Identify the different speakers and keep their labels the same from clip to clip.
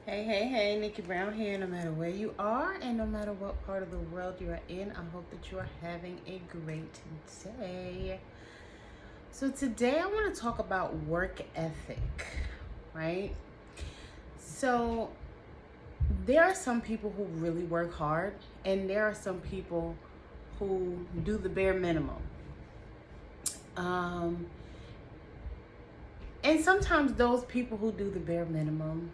Speaker 1: Hey, Nickie Brown here. No matter where you are and no matter what part of the world you are in, I hope that you are having a great day. So, today I want to talk about work ethic, right? So, there are some people who really work hard, and there are some people who do the bare minimum. Um, and sometimes those people who do the bare minimum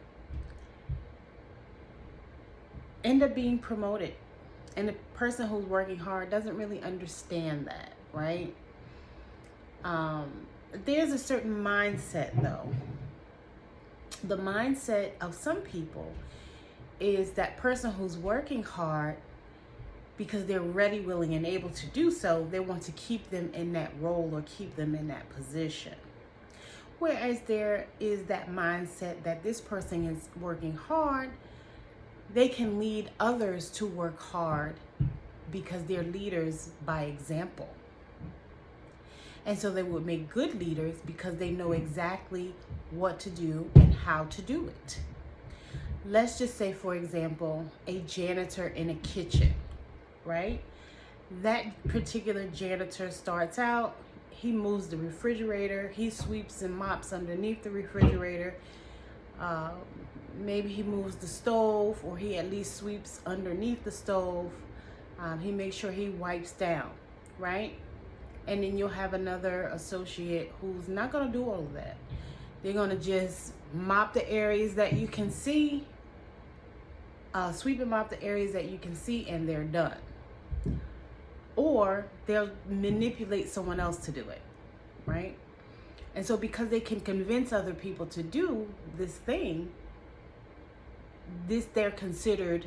Speaker 1: end up being promoted, and the person who's working hard doesn't really understand that, right? There's a certain mindset though. The mindset of some people is that person who's working hard, because they're ready, willing, and able to do so, they want to keep them in that role or keep them in that position. Whereas there is that mindset that this person is working hard, they can lead others to work hard because they're leaders by example. And so they would make good leaders because they know exactly what to do and how to do it. Let's just say, for example, a janitor in a kitchen, right? That particular janitor starts out, he moves the refrigerator, he sweeps and mops underneath the refrigerator. Maybe he moves the stove, or he at least sweeps underneath the stove. He makes sure he wipes down, right? And then you'll have another associate who's not going to do all of that. They're going to just mop the areas that you can see, sweep and mop the areas that you can see, and they're done. Or they'll manipulate someone else to do it, right? And so because they can convince other people to do this thing, they're considered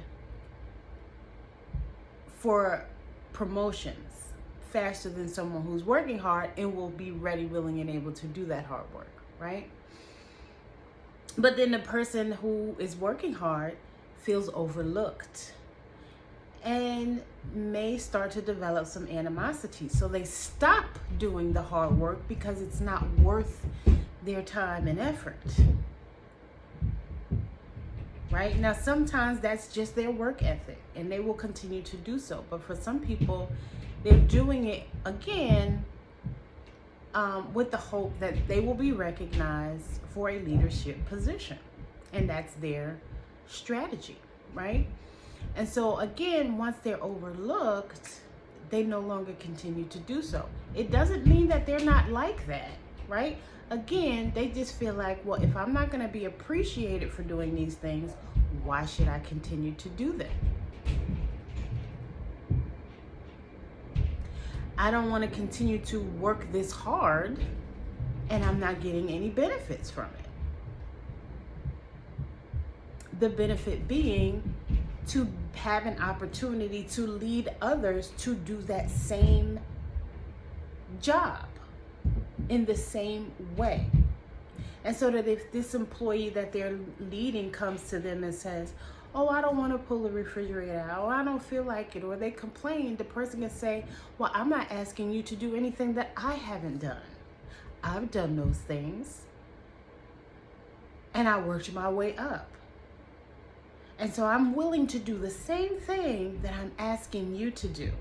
Speaker 1: for promotions faster than someone who's working hard and will be ready, willing, and able to do that hard work, right? But then the person who is working hard feels overlooked and may start to develop some animosity. So they stop doing the hard work because it's not worth their time and effort. Right? Now, sometimes that's just their work ethic and they will continue to do so. But for some people, they're doing it again with the hope that they will be recognized for a leadership position. And that's their strategy, right? And so again, once they're overlooked, they no longer continue to do so. It doesn't mean that they're not like that, right? Again, they just feel like, well, if I'm not going to be appreciated for doing these things, why should I continue to do them? I don't want to continue to work this hard and I'm not getting any benefits from it. The benefit being to have an opportunity to lead others to do that same job in the same way. And so that if this employee that they're leading comes to them and says, oh, I don't want to pull the refrigerator out, or I don't feel like it, or they complain, the person can say, well, I'm not asking you to do anything that I haven't done. I've done those things and I worked my way up. And so I'm willing to do the same thing that I'm asking you to do.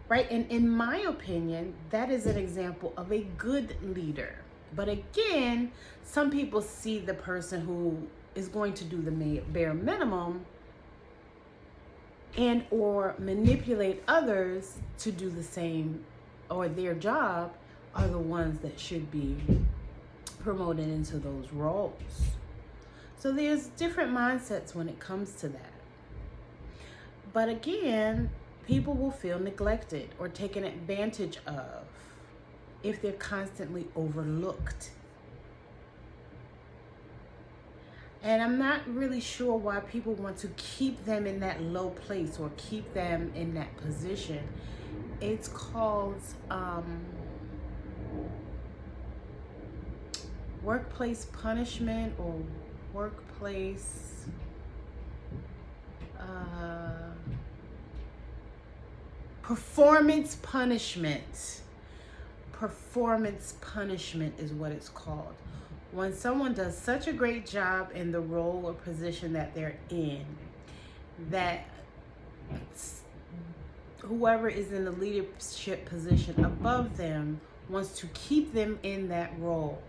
Speaker 1: Right? And in my opinion, that is an example of a good leader. But again, some people see the person who is going to do the bare minimum and or manipulate others to do the same or their job are the ones that should be promoted into those roles. So there's different mindsets when it comes to that. But again, people will feel neglected or taken advantage of if they're constantly overlooked. And I'm not really sure why people want to keep them in that low place or keep them in that position. It's called workplace punishment or workplace performance punishment. Performance punishment is what it's called, when someone does such a great job in the role or position that they're in, that whoever is in the leadership position above them wants to keep them in that role.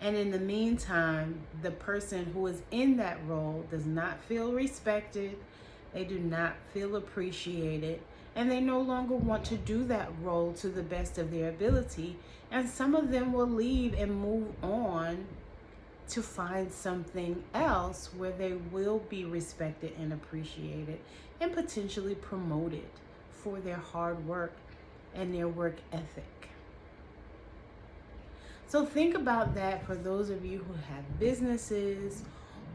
Speaker 1: And in the meantime, the person who is in that role does not feel respected, they do not feel appreciated, and they no longer want to do that role to the best of their ability. And some of them will leave and move on to find something else where they will be respected and appreciated and potentially promoted for their hard work and their work ethic. So think about that for those of you who have businesses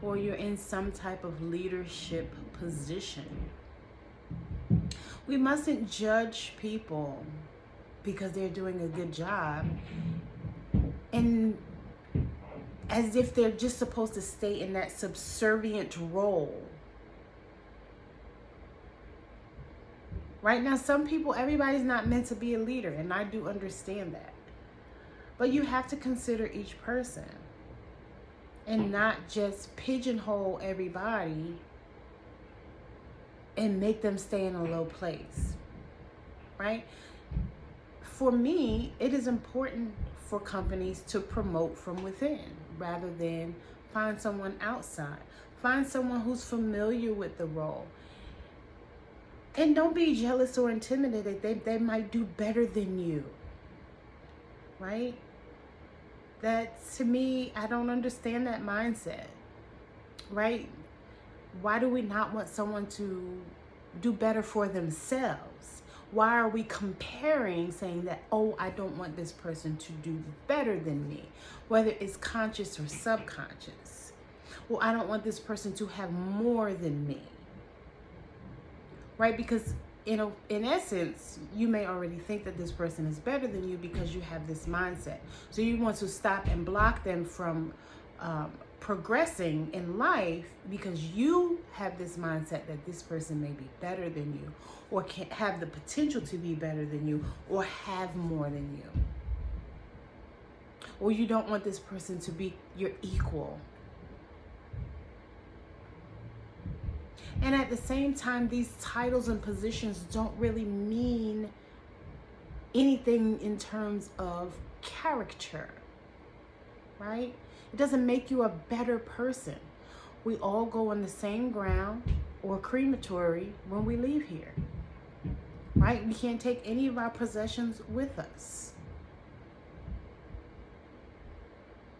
Speaker 1: or you're in some type of leadership position. We mustn't judge people because they're doing a good job and as if they're just supposed to stay in that subservient role. Right now, some people, everybody's not meant to be a leader, and I do understand that. But you have to consider each person and not just pigeonhole everybody and make them stay in a low place, right? For me, it is important for companies to promote from within rather than find someone outside. Find someone who's familiar with the role. And don't be jealous or intimidated. They might do better than you, right? That, to me, I don't understand that mindset, right? Why do we not want someone to do better for themselves? Why are we comparing, saying that, oh, I don't want this person to do better than me, whether it's conscious or subconscious? Well, I don't want this person to have more than me, right? Because in essence, you may already think that this person is better than you because you have this mindset. So you want to stop and block them from progressing in life because you have this mindset that this person may be better than you or can have the potential to be better than you or have more than you. Or you don't want this person to be your equal. And at the same time, these titles and positions don't really mean anything in terms of character, right? It doesn't make you a better person. We all go on the same ground or crematory when we leave here, right? We can't take any of our possessions with us.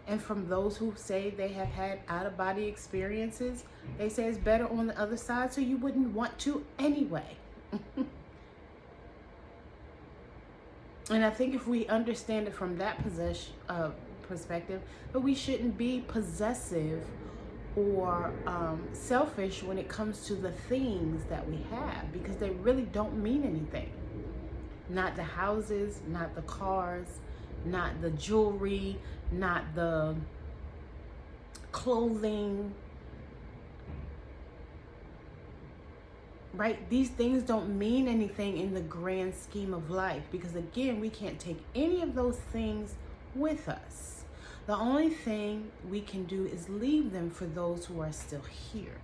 Speaker 1: And from those who say they have had out-of-body experiences, they say it's better on the other side, so you wouldn't want to anyway. And I think if we understand it from that perspective, that we shouldn't be possessive or selfish when it comes to the things that we have, because they really don't mean anything. Not the houses, not the cars, not the jewelry, not the clothing, right? These things don't mean anything in the grand scheme of life because, again, we can't take any of those things with us. The only thing we can do is leave them for those who are still here.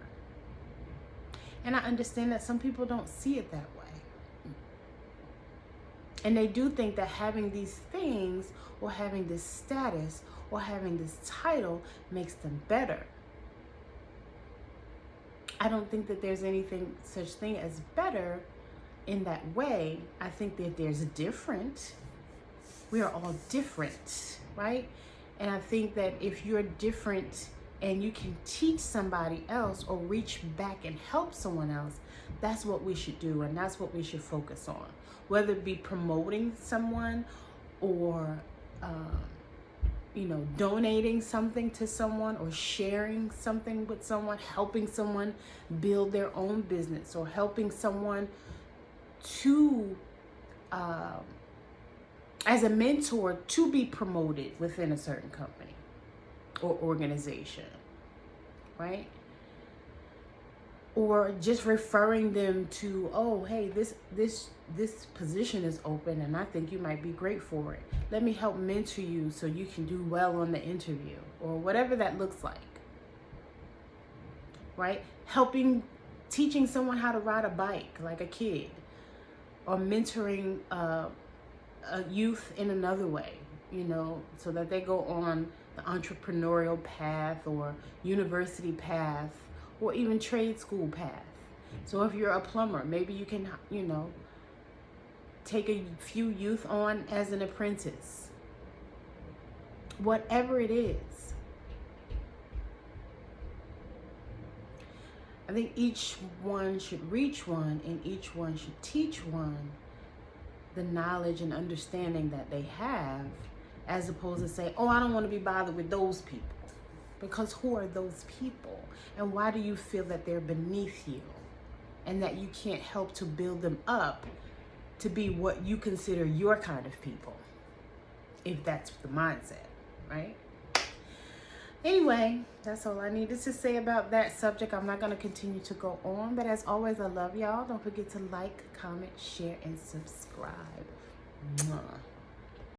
Speaker 1: And I understand that some people don't see it that way. And they do think that having these things or having this status or having this title makes them better. I don't think that there's anything such thing as better in that way. I think that there's different. We are all different, right? And I think that if you're different and you can teach somebody else or reach back and help someone else, that's what we should do, and that's what we should focus on. Whether it be promoting someone or, donating something to someone or sharing something with someone, helping someone build their own business or helping someone to, as a mentor, to be promoted within a certain company or organization, right? or just referring them to, oh, hey, this position is open and I think you might be great for it. Let me help mentor you so you can do well on the interview, or whatever that looks like. Right? Teaching someone how to ride a bike like a kid, or mentoring a youth in another way, so that they go on the entrepreneurial path or university path or even trade school path. So if you're a plumber, maybe you can, take a few youth on as an apprentice. Whatever it is. I think each one should reach one, and each one should teach one the knowledge and understanding that they have, as opposed to say, oh, I don't want to be bothered with those people. Because who are those people? And why do you feel that they're beneath you and that you can't help to build them up to be what you consider your kind of people? If that's the mindset, right? Anyway, that's all I needed to say about that subject. I'm not going to continue to go on, but as always, I love y'all. Don't forget to like, comment, share, and subscribe. Mwah.